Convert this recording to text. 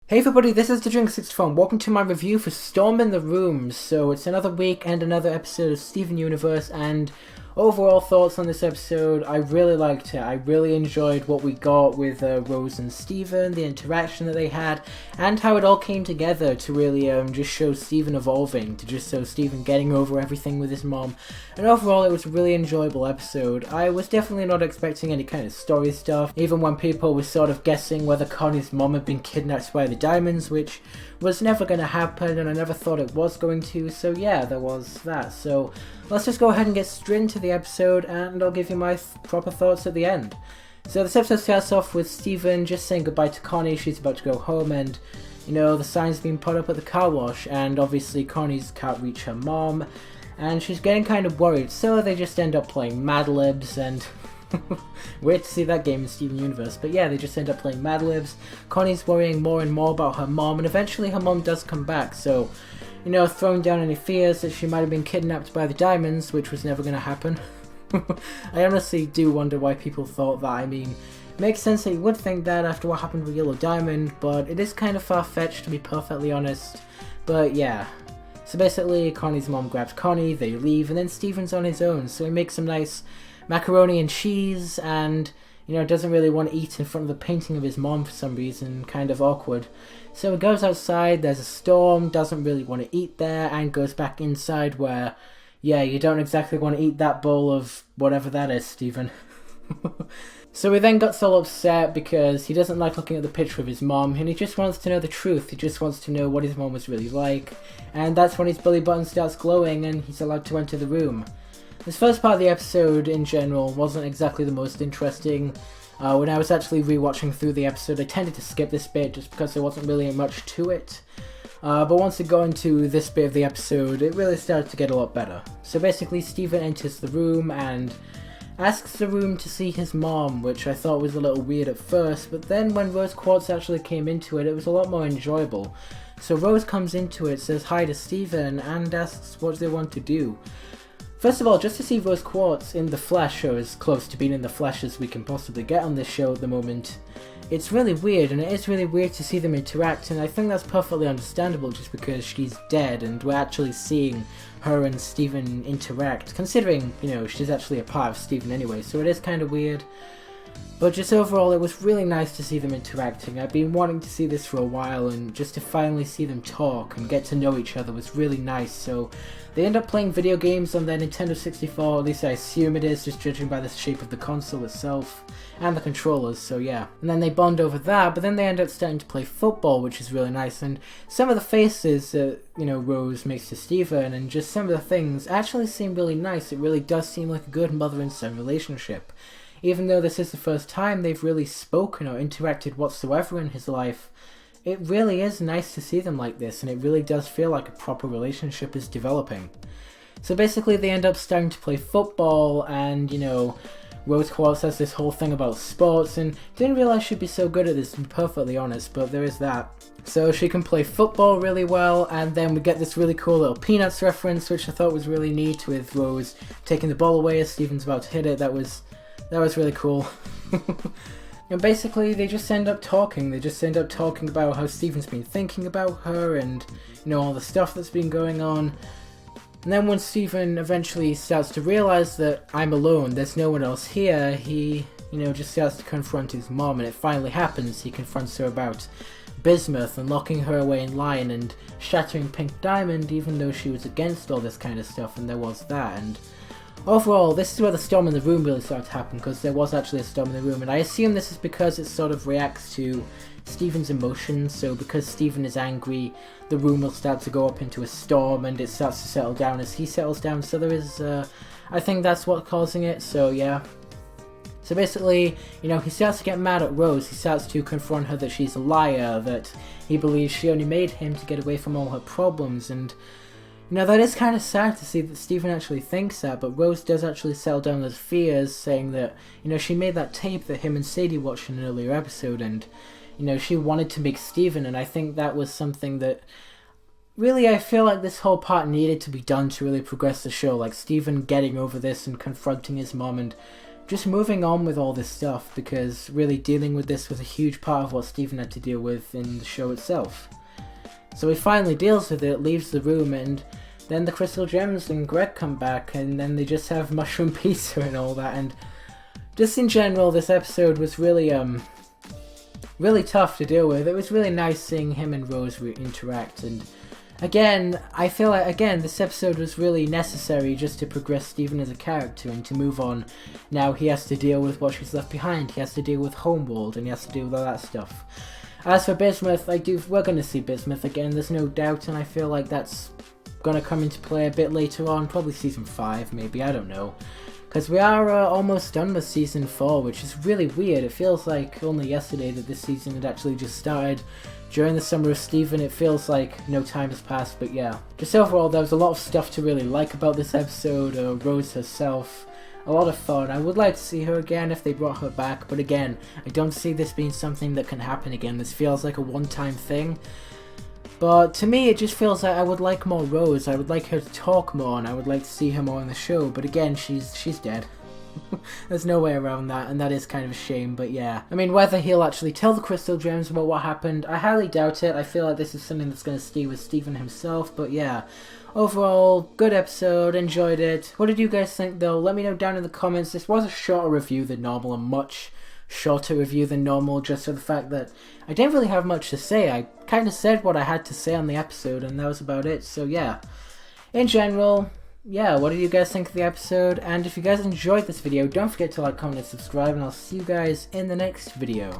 Hey everybody, this is the Drink64. Welcome to my review for Storm in the Room. So it's another week and another episode of Steven Universe, and overall thoughts on this episode, I really liked it. I really enjoyed what we got with Rose and Steven, the interaction that they had, and how it all came together to really just show Steven evolving, to just show Steven getting over everything with his mom. And overall, it was a really enjoyable episode. I was definitely not expecting any kind of story stuff, even when people were sort of guessing whether Connie's mom had been kidnapped by the Diamonds, which was never going to happen, and I never thought it was going to, so yeah, there was that. So let's just go ahead and get straight into the episode, and I'll give you my proper thoughts at the end. So this episode starts off with Steven just saying goodbye to Connie. She's about to go home, and the sign's being put up at the car wash, and obviously Connie's can't reach her mom, and she's getting kind of worried, so they just end up playing Mad Libs, and weird to see that game in Steven Universe, but yeah, they just end up playing Mad Libs. Connie's worrying more and more about her mom, and eventually her mom does come back, so throwing down any fears that she might have been kidnapped by the Diamonds, which was never going to happen. I honestly do wonder why people thought that. I mean, it makes sense that you would think that after what happened with Yellow Diamond, but it is kind of far-fetched to be perfectly honest. But yeah, so basically Connie's mom grabs Connie, they leave, and then Steven's on his own, so he makes some nice macaroni and cheese, and doesn't really want to eat in front of the painting of his mom for some reason, kind of awkward. So he goes outside, there's a storm, doesn't really want to eat there, and goes back inside where, yeah, you don't exactly want to eat that bowl of whatever that is, Steven. So he then gets all upset because he doesn't like looking at the picture of his mom, and he just wants to know the truth. He just wants to know what his mom was really like, and that's when his belly button starts glowing and he's allowed to enter the room. This first part of the episode in general wasn't exactly the most interesting. When I was actually rewatching through the episode, I tended to skip this bit just because there wasn't really much to it. But once it got into this bit of the episode, it really started to get a lot better. So basically, Steven enters the room and asks the room to see his mom, which I thought was a little weird at first, but then when Rose Quartz actually came into it, it was a lot more enjoyable. So Rose comes into it, says hi to Steven, and asks what they want to do. First of all, just to see Rose Quartz in the flesh, or as close to being in the flesh as we can possibly get on this show at the moment, it's really weird, and it is really weird to see them interact, and I think that's perfectly understandable just because she's dead and we're actually seeing her and Steven interact, considering, she's actually a part of Steven anyway, so it is kind of weird. But just overall, it was really nice to see them interacting. I've been wanting to see this for a while, and just to finally see them talk and get to know each other was really nice. So they end up playing video games on their Nintendo 64, at least I assume it is, just judging by the shape of the console itself and the controllers, so yeah. And then they bond over that, but then they end up starting to play football, which is really nice. And some of the faces that, Rose makes to Steven, and just some of the things actually seem really nice. It really does seem like a good mother and son relationship. Even though this is the first time they've really spoken or interacted whatsoever in his life, it really is nice to see them like this, and it really does feel like a proper relationship is developing. So basically they end up starting to play football, and Rose Quartz says this whole thing about sports, and didn't realize she'd be so good at this, to be perfectly honest, but there is that. So she can play football really well, and then we get this really cool little Peanuts reference, which I thought was really neat, with Rose taking the ball away as Steven's about to hit it. That was really cool. And basically they just end up talking. They just end up talking about how Steven's been thinking about her, and all the stuff that's been going on. And then when Steven eventually starts to realize that I'm alone, there's no one else here, he just starts to confront his mom, and it finally happens. He confronts her about bismuth and locking her away in line and shattering Pink Diamond, even though she was against all this kind of stuff, and there was that. And overall, this is where the storm in the room really started to happen, because there was actually a storm in the room, and I assume this is because it sort of reacts to Steven's emotions. So because Steven is angry, the room will start to go up into a storm, and it starts to settle down as he settles down. So there is, I think that's what's causing it, so yeah. So basically, he starts to get mad at Rose. He starts to confront her that she's a liar, that he believes she only made him to get away from all her problems, and that is kind of sad to see that Steven actually thinks that, but Rose does actually settle down those fears, saying that, she made that tape that him and Sadie watched in an earlier episode, and, she wanted to make Steven, and I think that was something that, really, I feel like this whole part needed to be done to really progress the show, like Steven getting over this and confronting his mom and just moving on with all this stuff, because really dealing with this was a huge part of what Steven had to deal with in the show itself. So he finally deals with it, leaves the room, and then the Crystal Gems and Greg come back, and then they just have mushroom pizza and all that. And just in general, this episode was really really tough to deal with. It was really nice seeing him and Rose interact, and again, I feel like this episode was really necessary just to progress Steven as a character and to move on. Now he has to deal with what she's left behind, he has to deal with Homeworld, and he has to deal with all that stuff. As for Bismuth, we're going to see Bismuth again, there's no doubt, and I feel like that's going to come into play a bit later on, probably season 5 maybe, I don't know. Because we are almost done with season 4, which is really weird. It feels like only yesterday that this season had actually just started. During the summer of Steven, it feels like no time has passed, but yeah. Just overall, there was a lot of stuff to really like about this episode. Rose herself, a lot of fun. I would like to see her again if they brought her back, but again, I don't see this being something that can happen again. This feels like a one-time thing. But to me, it just feels like I would like more Rose. I would like her to talk more, and I would like to see her more in the show. But again, she's dead. There's no way around that, and that is kind of a shame, but yeah. I mean, whether he'll actually tell the Crystal Gems about what happened, I highly doubt it. I feel like this is something that's going to stay with Steven himself, but yeah. Overall, good episode, enjoyed it. What did you guys think, though? Let me know down in the comments. This was a shorter review than normal, a much shorter review than normal, just for the fact that I didn't really have much to say. I kind of said what I had to say on the episode, and that was about it, so yeah. In general, yeah, what did you guys think of the episode? And if you guys enjoyed this video, don't forget to like, comment, and subscribe, and I'll see you guys in the next video.